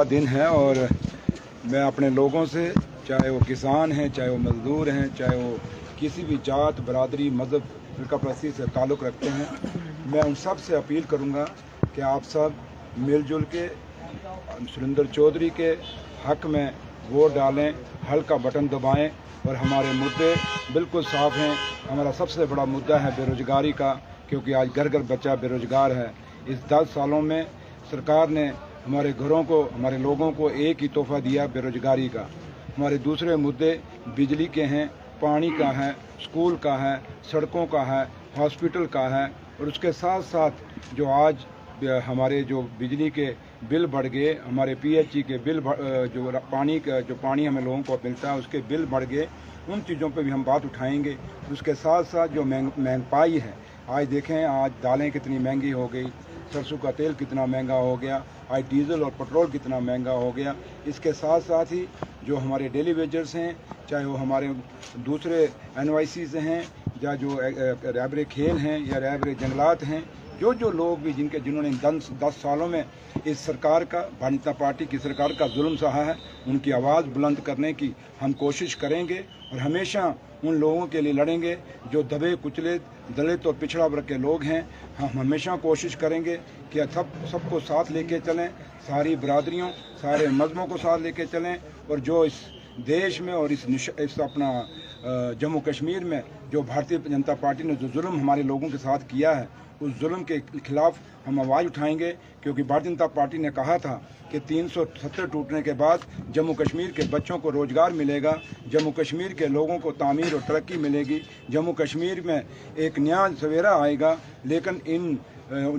दिन है और मैं अपने लोगों से, चाहे वो किसान हैं, चाहे वो मज़दूर हैं, चाहे वो किसी भी जात, बरादरी, मज़हब, फ़िरका परस्ती से ताल्लुक़ रखते हैं, मैं उन सब से अपील करूँगा कि आप सब मिलजुल के सुरेंद्र चौधरी के हक़ में वोट डालें, हल का बटन दबाएं और हमारे मुद्दे बिल्कुल साफ़ हैं। हमारा सबसे बड़ा मुद्दा है बेरोज़गारी का, क्योंकि आज घर घर बच्चा बेरोज़गार है। इस 10 सालों में सरकार ने हमारे घरों को, हमारे लोगों को एक ही तोहफ़ा दिया बेरोज़गारी का। हमारे दूसरे मुद्दे बिजली के हैं, पानी का है, स्कूल का है, सड़कों का है, हॉस्पिटल का है और उसके साथ साथ जो आज हमारे जो बिजली के बिल बढ़ गए, हमारे पीएचई के बिल जो पानी हमें लोगों को मिलता है उसके बिल बढ़ गए, उन चीज़ों पे भी हम बात उठाएंगे। उसके साथ साथ जो महंगाई है, आज देखें आज दालें कितनी महंगी हो गई, सरसों का तेल कितना महंगा हो गया, आज डीज़ल और पेट्रोल कितना महंगा हो गया। इसके साथ साथ ही जो हमारे डेली वेजर्स हैं, चाहे वो हमारे दूसरे NYCs हैं या जो रहबरे खेल हैं या रहबरे जंगलात हैं, जो लोग भी जिन्होंने 10 सालों में इस सरकार का, भारतीय जनता पार्टी की सरकार का जुल्म सहा है, उनकी आवाज़ बुलंद करने की हम कोशिश करेंगे और हमेशा उन लोगों के लिए लड़ेंगे जो दबे कुचले, दलित और पिछड़ा वर्ग के लोग हैं। हम हमेशा कोशिश करेंगे कि सबको साथ लेके चलें, सारी बरादरियों, सारे मज़हबों को साथ लेके चलें और जो इस देश में और इस अपना जम्मू कश्मीर में जो भारतीय जनता पार्टी ने जो जुल्म हमारे लोगों के साथ किया है, उस जुल्म के खिलाफ हम आवाज़ उठाएंगे। क्योंकि भारतीय जनता पार्टी ने कहा था कि 370 टूटने के बाद जम्मू कश्मीर के बच्चों को रोज़गार मिलेगा, जम्मू कश्मीर के लोगों को तामीर और तरक्की मिलेगी, जम्मू कश्मीर में एक नया सवेरा आएगा। लेकिन इन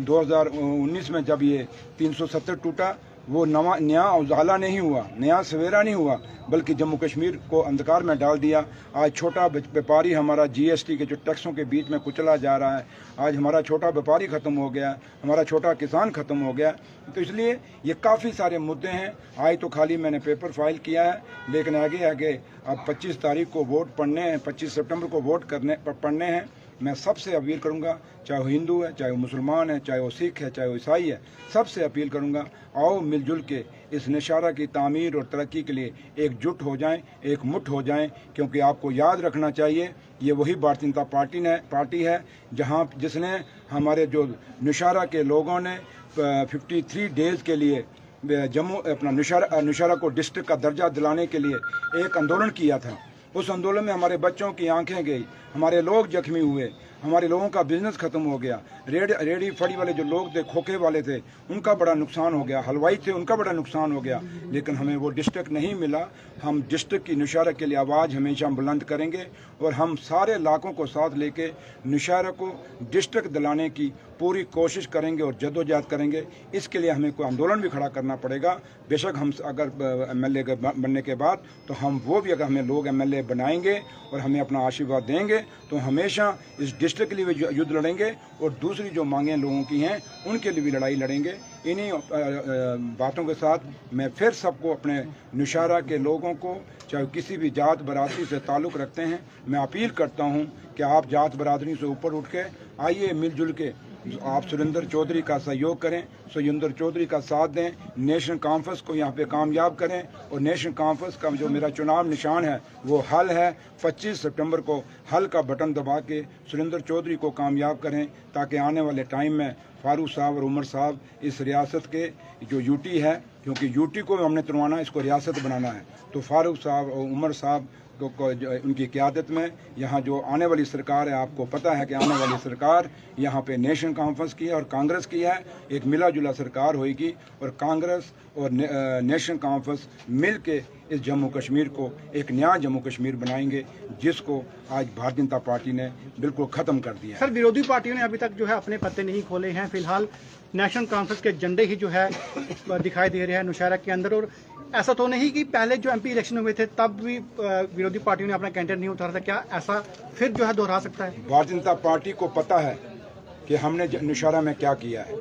2019 में जब ये 370 टूटा, वो नया उजाला नहीं हुआ, नया सवेरा नहीं हुआ, बल्कि जम्मू कश्मीर को अंधकार में डाल दिया। आज छोटा व्यापारी हमारा GST के जो टैक्सों के बीच में कुचला जा रहा है, आज हमारा छोटा व्यापारी ख़त्म हो गया, हमारा छोटा किसान ख़त्म हो गया। तो इसलिए ये काफ़ी सारे मुद्दे हैं। आज तो खाली मैंने पेपर फाइल किया है, लेकिन आगे अब 25 तारीख को वोट पढ़ने हैं, 25 सितंबर को वोट पढ़ने हैं। मैं सबसे अपील करूंगा, चाहे वो हिंदू है, चाहे वो मुसलमान है, चाहे वो सिख है, चाहे वो ईसाई है, सबसे अपील करूंगा, आओ मिलजुल के इस नशारा की तामीर और तरक्की के लिए एकजुट हो जाएं, एक मुठ हो जाएं। क्योंकि आपको याद रखना चाहिए, ये वही भारतीय जनता पार्टी है जिसने हमारे जो नशारा के लोगों ने 53 डेज़ के लिए जम्मू अपना नशारा को डिस्ट्रिक्ट का दर्जा दिलाने के लिए एक आंदोलन किया था। उस आंदोलन में हमारे बच्चों की आंखें गई, हमारे लोग जख्मी हुए, हमारे लोगों का बिजनेस ख़त्म हो गया। रेडी फड़ी वाले जो लोग थे, खोखे वाले थे, उनका बड़ा नुकसान हो गया, हलवाई थे, उनका बड़ा नुकसान हो गया। लेकिन हमें वो डिस्ट्रिक्ट नहीं मिला। हम डिस्ट्रिक्ट की नशारा के लिए आवाज़ हमेशा बुलंद करेंगे और हम सारे इलाकों को साथ लेके नशारा को डिस्ट्रिक्ट दिलाने की पूरी कोशिश करेंगे और जद्दोजहद करेंगे। इसके लिए हमें कोई आंदोलन भी खड़ा करना पड़ेगा। बेशक हम अगर MLA बनने के बाद तो हम वो भी, अगर हमें लोग MLA बनाएंगे और हमें अपना आशीर्वाद देंगे तो हमेशा इस डिस्ट्रिक्ट के लिए भी युद्ध लड़ेंगे और दूसरी जो मांगें लोगों की हैं उनके लिए भी लड़ाई लड़ेंगे। इन्हीं बातों के साथ मैं फिर सबको, अपने नौशहरा के लोगों को, चाहे किसी भी जात बरादरी से ताल्लुक़ रखते हैं, मैं अपील करता हूं कि आप जात बरादरी से ऊपर उठ के आइए, मिलजुल के आप सुरेंद्र चौधरी का सहयोग करें, सुरेंद्र चौधरी का साथ दें, नेशनल कॉन्फ्रेंस को यहाँ पे कामयाब करें। और नेशनल कॉन्फ्रेंस का जो मेरा चुनाव निशान है वो हल है। 25 सितंबर को हल का बटन दबा के सुरेंद्र चौधरी को कामयाब करें, ताकि आने वाले टाइम में फारूक साहब और उमर साहब इस रियासत के जो यूटी है, क्योंकि यूटी को हमने तुड़वाना, इसको रियासत बनाना है, तो फारूक साहब और उमर साहब को उनकी क़यादत में यहाँ जो आने वाली सरकार है, आपको पता है कि आने वाली सरकार यहाँ पे नेशनल कॉन्फ्रेंस की है और कांग्रेस की है। एक मिला जुला सरकार होगी और कांग्रेस और नेशनल कॉन्फ्रेंस मिल के इस जम्मू कश्मीर को एक नया जम्मू कश्मीर बनाएंगे, जिसको आज भारतीय जनता पार्टी ने बिल्कुल ख़त्म कर दिया। सर, विरोधी पार्टियों ने अभी तक जो है अपने पत्ते नहीं खोले हैं। फिलहाल नेशनल कॉन्फ्रेंस के झंडे ही जो है दिखाई दे रहे हैं नौशहरा के अंदर। और ऐसा तो नहीं कि पहले जो MP इलेक्शन हुए थे तब भी विरोधी पार्टियों ने अपना कैंडिडेट नहीं उतारा था, क्या ऐसा फिर जो है दोहरा सकता है? भारतीय जनता पार्टी को पता है कि हमने नौशहरा में क्या किया है।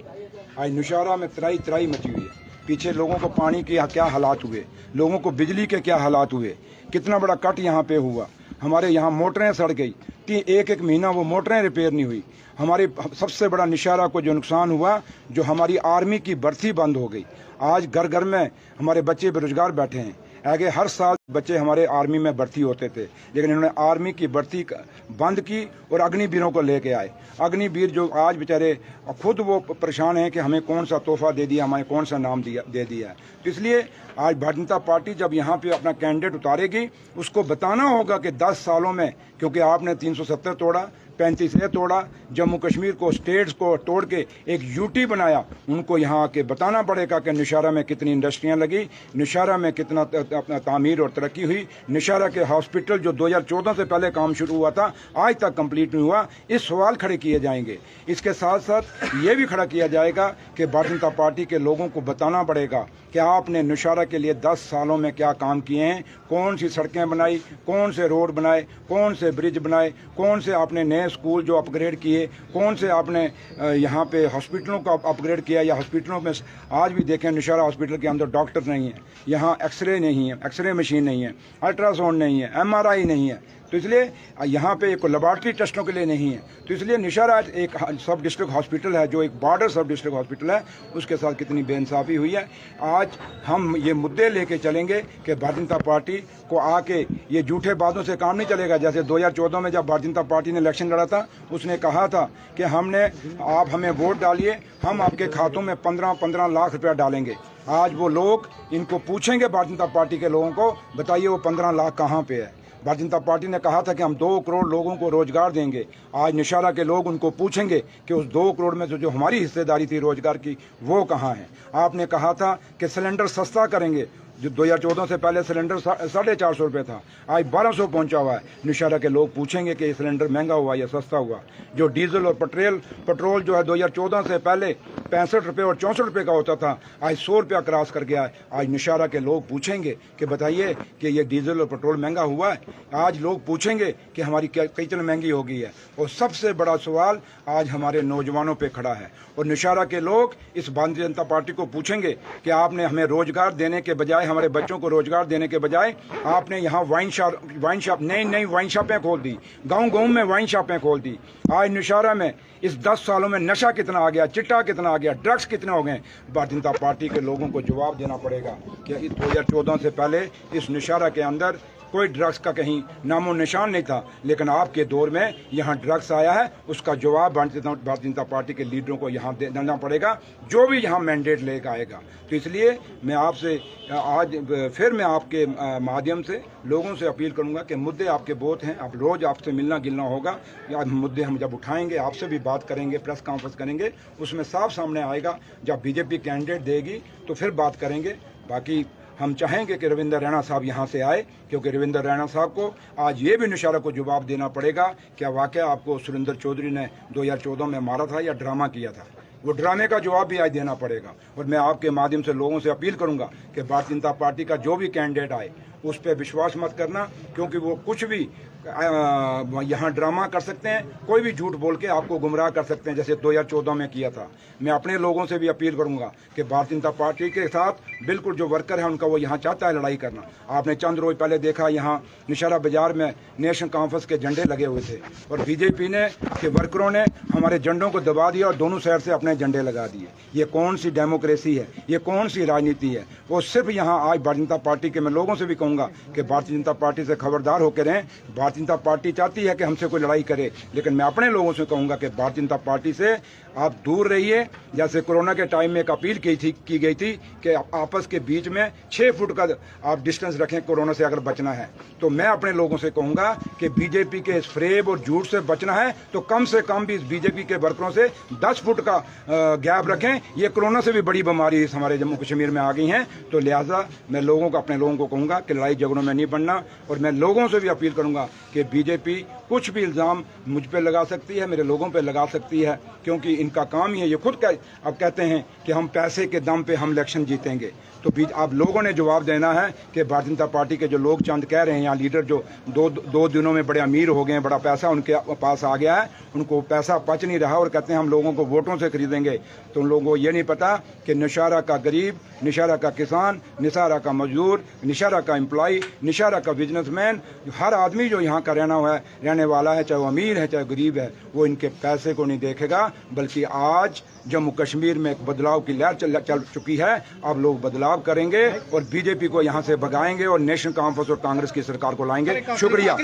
आज नौशहरा में तराई मची हुई है। पीछे लोगों को पानी के क्या हालात हुए, लोगों को बिजली के क्या हालात हुए, कितना बड़ा कट यहाँ पे हुआ। हमारे यहाँ मोटरें सड़ गई, एक एक महीना वो मोटरें रिपेयर नहीं हुई। हमारे सबसे बड़ा निशारा को जो नुकसान हुआ, जो हमारी आर्मी की भर्ती बंद हो गई। आज घर घर में हमारे बच्चे बेरोजगार बैठे हैं। आगे हर साल बच्चे हमारे आर्मी में भर्ती होते थे, लेकिन इन्होंने आर्मी की भर्ती बंद की और अग्निवीरों को लेके आए। अग्निवीर जो आज बेचारे खुद वो परेशान हैं कि हमें कौन सा तोहफा दे दिया, हमें कौन सा नाम दे दिया है। तो इसलिए आज भारतीय जनता पार्टी जब यहाँ पे अपना कैंडिडेट उतारेगी, उसको बताना होगा कि 10 सालों में, क्योंकि आपने 370 तोड़ा, 35 तोड़ा, जम्मू कश्मीर को, स्टेट्स को तोड़ के एक यूटी बनाया, उनको यहाँ आके बताना पड़ेगा कि नौशहरा में कितनी इंडस्ट्रियाँ लगी, नौशहरा में कितना तामीर और तरक्की हुई। नौशहरा के हॉस्पिटल जो 2014 से पहले काम शुरू हुआ था, आज तक कंप्लीट नहीं हुआ। इस सवाल खड़े किए जाएंगे। इसके साथ साथ ये भी खड़ा किया जाएगा कि भारतीय जनता पार्टी के लोगों को बताना पड़ेगा कि आपने नौशहरा के लिए 10 सालों में क्या काम किए हैं, कौन सी सड़कें बनाई, कौन से रोड बनाए, कौन से ब्रिज बनाए, कौन से आपने नए स्कूल जो अपग्रेड किए, कौन से आपने यहाँ पे हॉस्पिटलों का अपग्रेड किया। या हॉस्पिटलों में आज भी देखें, नौशहरा हॉस्पिटल के अंदर डॉक्टर नहीं है, यहाँ एक्सरे नहीं है, एक्सरे मशीन नहीं है, अल्ट्रासाउंड नहीं है, MRI नहीं है। तो इसलिए यहाँ पे एक लेबॉर्ट्री टेस्टों के लिए नहीं है। तो इसलिए नौशहरा एक सब डिस्ट्रिक्ट हॉस्पिटल है, जो एक बॉर्डर सब डिस्ट्रिक्ट हॉस्पिटल है, उसके साथ कितनी बेइंसाफ़ी हुई है। आज हम ये मुद्दे लेके चलेंगे कि भारतीय जनता पार्टी को आके ये झूठे बातों से काम नहीं चलेगा। जैसे 2014 में जब भारतीय जनता पार्टी ने इलेक्शन लड़ा था, उसने कहा था कि आप हमें वोट डालिए, हम आपके खातों में 15-15 लाख रुपया डालेंगे। आज वो लोग इनको पूछेंगे, भारतीय जनता पार्टी के लोगों को, बताइए वो 15 लाख कहाँ पे है। भारतीय जनता पार्टी ने कहा था कि हम 2 करोड़ लोगों को रोजगार देंगे। आज नौशहरा के लोग उनको पूछेंगे कि उस 2 करोड़ में जो हमारी हिस्सेदारी थी रोजगार की, वो कहाँ है। आपने कहा था कि सिलेंडर सस्ता करेंगे, जो 2014 से पहले सिलेंडर 450 रुपये था, आज 1200 पहुंचा हुआ है। नौशहरा के लोग पूछेंगे कि सिलेंडर महंगा हुआ या सस्ता हुआ। जो डीजल और पेट्रोल जो है 2014 से पहले 65 रुपये और 64 रुपये का होता था, आज 100 रुपया क्रॉस कर गया है। आज नौशहरा के लोग पूछेंगे कि बताइए कि ये डीजल और पेट्रोल महंगा हुआ है। आज लोग पूछेंगे कि हमारी कितनी महंगी हो गई है। और सबसे बड़ा सवाल आज हमारे नौजवानों पर खड़ा है। और नौशहरा के लोग इस भारतीय जनता पार्टी को पूछेंगे कि आपने हमें रोजगार देने के बजाय, हमारे बच्चों को रोजगार देने के बजाय, आपने यहाँ वाइन शॉप नई वाइन शॉपें खोल दी, गांव में वाइन शॉपें खोल दी। आज नौशहरा में इस 10 सालों में नशा कितना आ गया, चिट्टा कितना आ गया, ड्रग्स कितने हो गए। भारतीय जनता पार्टी के लोगों को जवाब देना पड़ेगा कि 2014 से पहले इस नौशहरा के अंदर कोई ड्रग्स का कहीं नामो निशान नहीं था, लेकिन आपके दौर में यहाँ ड्रग्स आया है। उसका जवाब भारतीय जनता पार्टी के लीडरों को यहाँ देना पड़ेगा, जो भी यहाँ मैंडेट लेकर आएगा। तो इसलिए मैं आपसे आज फिर मैं आपके माध्यम से लोगों से अपील करूँगा कि मुद्दे आपके बहुत हैं, आप रोज़ आपसे मिलना गिलना होगा। मुद्दे हम जब उठाएंगे, आपसे भी बात करेंगे, प्रेस कॉन्फ्रेंस करेंगे, उसमें साफ सामने आएगा। जब बीजेपी कैंडिडेट देगी तो फिर बात करेंगे। बाकी हम चाहेंगे कि रविंद्र रैना साहब यहाँ से आए, क्योंकि रविंद्र रैना साहब को आज ये भी नौशहरा को जवाब देना पड़ेगा क्या वाकई आपको सुरेंद्र चौधरी ने 2014 में मारा था या ड्रामा किया था। वो ड्रामे का जवाब भी आज देना पड़ेगा। और मैं आपके माध्यम से लोगों से अपील करूंगा कि भारतीय जनता पार्टी का जो भी कैंडिडेट आए उस पर विश्वास मत करना, क्योंकि वो कुछ भी यहाँ ड्रामा कर सकते हैं, कोई भी झूठ बोल के आपको गुमराह कर सकते हैं, जैसे 2014 में किया था। मैं अपने लोगों से भी अपील करूंगा कि भारतीय जनता पार्टी के साथ बिल्कुल जो वर्कर है उनका, वो यहाँ चाहता है लड़ाई करना। आपने चंद रोज पहले देखा यहाँ नौशहरा बाजार में नेशनल कॉन्फ्रेंस के झंडे लगे हुए थे, और बीजेपी ने के वर्करों ने हमारे झंडों को दबा दिया और दोनों साइड से अपने झंडे लगा दिए। ये कौन सी डेमोक्रेसी है, ये कौन सी राजनीति है। वो सिर्फ यहाँ आज भारतीय जनता पार्टी के, मैं लोगों से भी कहूँगा कि भारतीय जनता पार्टी से खबरदार होकर रहें। भारतीय जनता पार्टी चाहती है कि हमसे कोई लड़ाई करे, लेकिन मैं अपने लोगों से कहूँगा कि भारतीय जनता पार्टी से आप दूर रहिए। जैसे कोरोना के टाइम में एक अपील की गई थी कि आपस के बीच में 6 फुट का आप डिस्टेंस रखें कोरोना से अगर बचना है। तो मैं अपने लोगों से कहूँगा कि बीजेपी के इस फ्रेब और झूठ से बचना है तो कम से कम भी इस बीजेपी के वर्करों से 10 फुट का गैप रखें। ये कोरोना से भी बड़ी बीमारी हमारे जम्मू कश्मीर में आ गई हैं। तो लिहाजा मैं अपने लोगों को कहूँगा कि लड़ाई झगड़ों में नहीं पड़ना। और मैं लोगों से भी अपील करूँगा कि बीजेपी कुछ भी इल्ज़ाम मुझ पे लगा सकती है, मेरे लोगों पे लगा सकती है, क्योंकि इनका काम ही है। ये खुद अब कहते हैं कि हम पैसे के दम पे हम इलेक्शन जीतेंगे। तो आप लोगों ने जवाब देना है कि भारतीय जनता पार्टी के जो लोग चंद कह रहे हैं, यहाँ लीडर जो दो दिनों में बड़े अमीर हो गए हैं, बड़ा पैसा उनके पास आ गया है, उनको पैसा पच नहीं रहा और कहते हैं हम लोगों को वोटों से खरीदेंगे। तो उन लोगों को ये नहीं पता कि नौशहरा का गरीब, नौशहरा का किसान, नौशहरा का मजदूर, नौशहरा का एम्प्लॉय, नौशहरा का बिजनेसमैन, हर आदमी जो यहाँ का रहने वाला है, चाहे वो अमीर है चाहे गरीब है, वो इनके पैसे को नहीं देखेगा। बल्कि आज जम्मू कश्मीर में एक बदलाव की लहर चल चुकी है। अब लोग बदलाव करेंगे और बीजेपी को यहाँ से भगाएंगे और नेशनल कॉन्फ्रेंस और कांग्रेस की सरकार को लाएंगे। शुक्रिया।